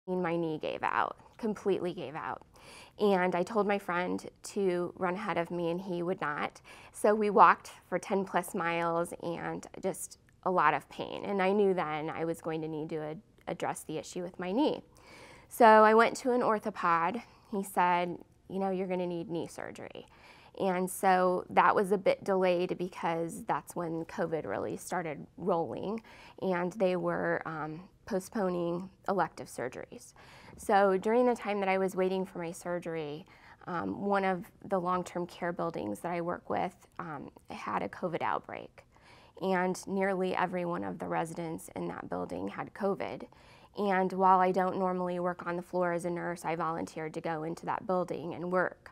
My knee gave out, completely gave out. And I told my friend to run ahead of me, and he would not. So we walked for 10 plus miles and just a lot of pain. And I knew then I was going to need to address the issue with my knee. So I went to an orthopod. He said, you know, you're going to need knee surgery. And so that was a bit delayed because that's when COVID really started rolling, and they were postponing elective surgeries. So during the time that I was waiting for my surgery, one of the long-term care buildings that I work with had a COVID outbreak. And nearly every one of the residents in that building had COVID. And while I don't normally work on the floor as a nurse, I volunteered to go into that building and work.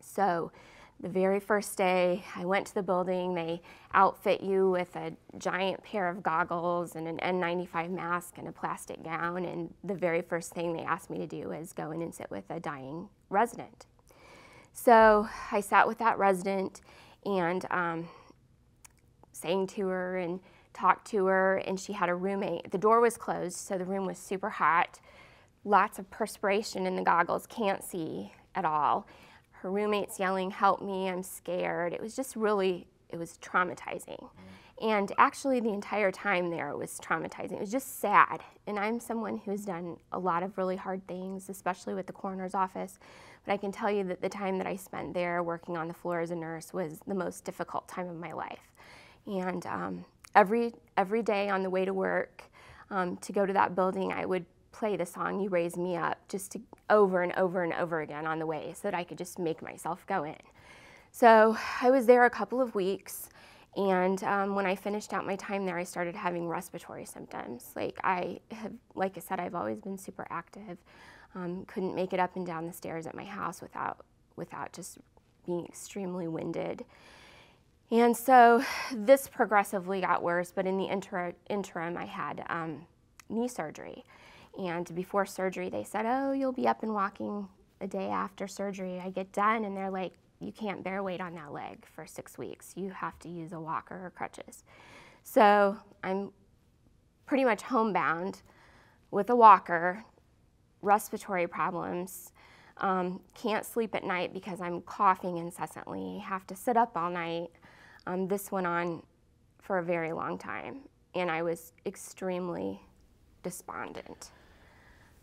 So the very first day I went to the building, they outfit you with a giant pair of goggles and an N95 mask and a plastic gown, and the very first thing they asked me to do is go in and sit with a dying resident. So I sat with that resident and sang to her and talked to her, and she had a roommate. The door was closed, so the room was super hot, lots of perspiration in the goggles, can't see at all. Her roommate's yelling, help me, I'm scared. It was just really, it was traumatizing. And actually the entire time there it was traumatizing. It was just sad. And I'm someone who's done a lot of really hard things, especially with the coroner's office. But I can tell you that the time that I spent there working on the floor as a nurse was the most difficult time of my life. And every day on the way to work, to go to that building, I would play the song "You Raise Me Up" just to over and over and over again on the way so that I could just make myself go in. So I was there a couple of weeks, and when I finished out my time there, I started having respiratory symptoms. Like I said, I've always been super active. Couldn't make it up and down the stairs at my house without just being extremely winded. And so this progressively got worse, but in the interim I had knee surgery. And before surgery, they said, oh, you'll be up and walking a day after surgery. I get done, and they're like, you can't bear weight on that leg for 6 weeks. You have to use a walker or crutches. So I'm pretty much homebound with a walker, respiratory problems, can't sleep at night because I'm coughing incessantly, have to sit up all night. This went on for a very long time, and I was extremely despondent.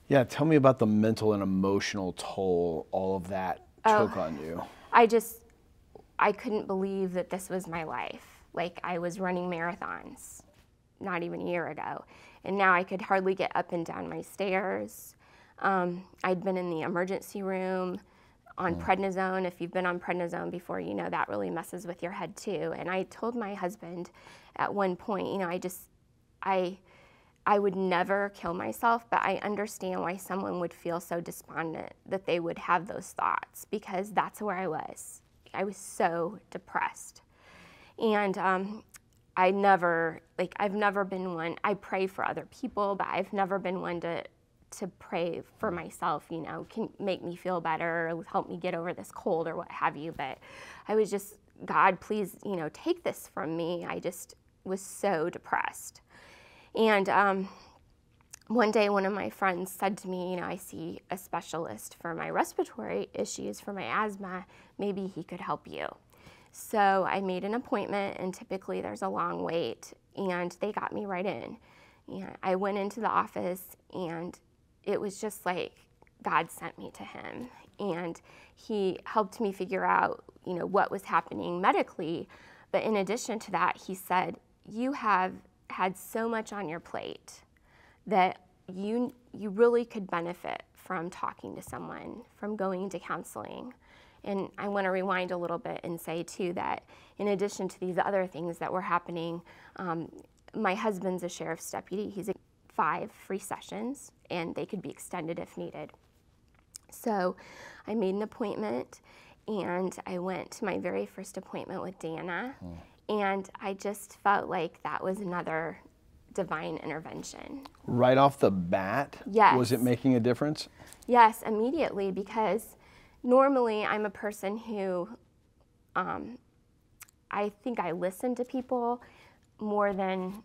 Yeah, tell me about the mental and emotional toll all of that took on you. I couldn't believe that this was my life. Like, I was running marathons not even a year ago, and now I could hardly get up and down my stairs. I'd been in the emergency room on prednisone. If you've been on prednisone before, you know that really messes with your head too. And I told my husband at one point, you know, I would never kill myself, but I understand why someone would feel so despondent that they would have those thoughts, because that's where I was. I was so depressed. And I've never been one, I pray for other people, but I've never been one to pray for myself, you know, can make me feel better, or help me get over this cold or what have you. But I was just, God, please, you know, take this from me. I just was so depressed. And one day one of my friends said to me, you know, I see a specialist for my respiratory issues, for my asthma, maybe he could help you. So I made an appointment, and typically there's a long wait, and they got me right in. And I went into the office, and it was just like God sent me to him. And he helped me figure out, you know, what was happening medically. But in addition to that, he said, you have had so much on your plate that you really could benefit from talking to someone, from going to counseling. And I want to rewind a little bit and say too that in addition to these other things that were happening, my husband's a sheriff's deputy. He's at 5 free sessions, and they could be extended if needed. So I made an appointment, and I went to my very first appointment with Danna. And I just felt like that was another divine intervention. Right off the bat? Yes. Was it making a difference? Yes, immediately, because normally I'm a person who, I think I listen to people more than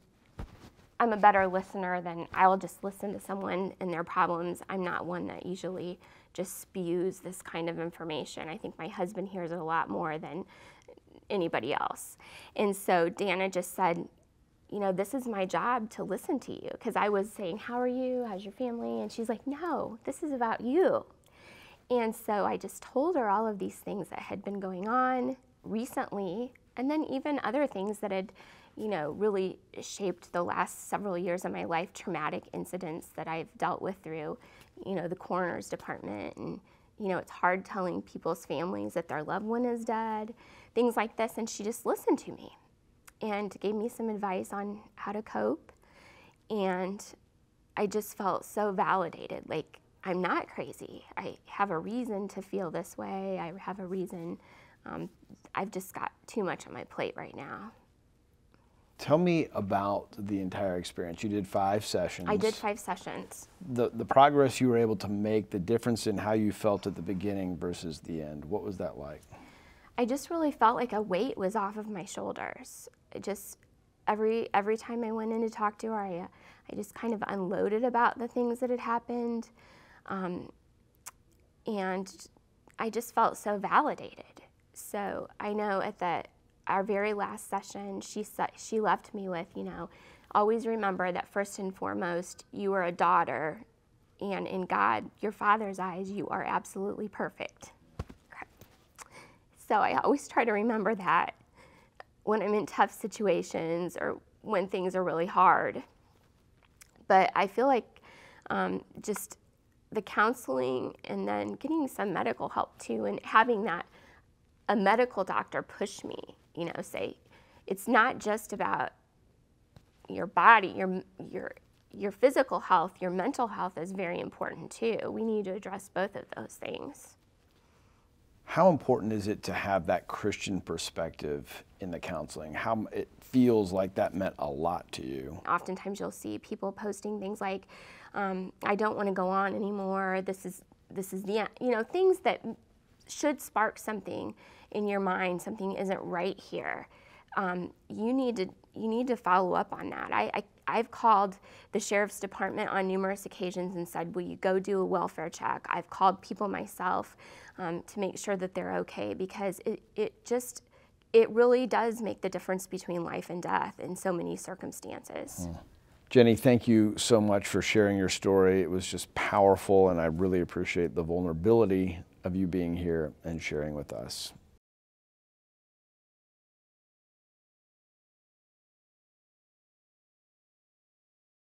I'm a better listener than I will just listen to someone and their problems. I'm not one that usually just spews this kind of information. I think my husband hears it a lot more than anybody else. And so Danna just said, you know, this is my job to listen to you. Because I was saying, how are you? How's your family? And she's like, no, this is about you. And so I just told her all of these things that had been going on recently, and then even other things that had, you know, really shaped the last several years of my life, traumatic incidents that I've dealt with through, you know, the coroner's department. And, you know, it's hard telling people's families that their loved one is dead, things like this. And she just listened to me and gave me some advice on how to cope. And I just felt so validated, like, I'm not crazy. I have a reason to feel this way. I have a reason. I've just got too much on my plate right now. Tell me about the entire experience. You did 5 sessions. I did 5 sessions. The progress you were able to make, the difference in how you felt at the beginning versus the end, what was that like? I just really felt like a weight was off of my shoulders. It just, every time I went in to talk to her, I just kind of unloaded about the things that had happened. And I just felt so validated. So I know at our very last session, she left me with, you know, always remember that first and foremost, you are a daughter, and in God, your Father's eyes, you are absolutely perfect. Okay. So I always try to remember that when I'm in tough situations or when things are really hard. But I feel like just the counseling and then getting some medical help too, and having a medical doctor push me, you know, say, it's not just about your body, your physical health, your mental health is very important too. We need to address both of those things. How important is it to have that Christian perspective in the counseling? How it feels like that meant a lot to you? Oftentimes you'll see people posting things like, I don't want to go on anymore. This is the end. You know, things that should spark something in your mind. Something isn't right here. You need to follow up on that. I've called the sheriff's department on numerous occasions and said, will you go do a welfare check? I've called people myself to make sure that they're okay, because it really does make the difference between life and death in so many circumstances. Jennie, thank you so much for sharing your story. It was just powerful, and I really appreciate the vulnerability of you being here and sharing with us.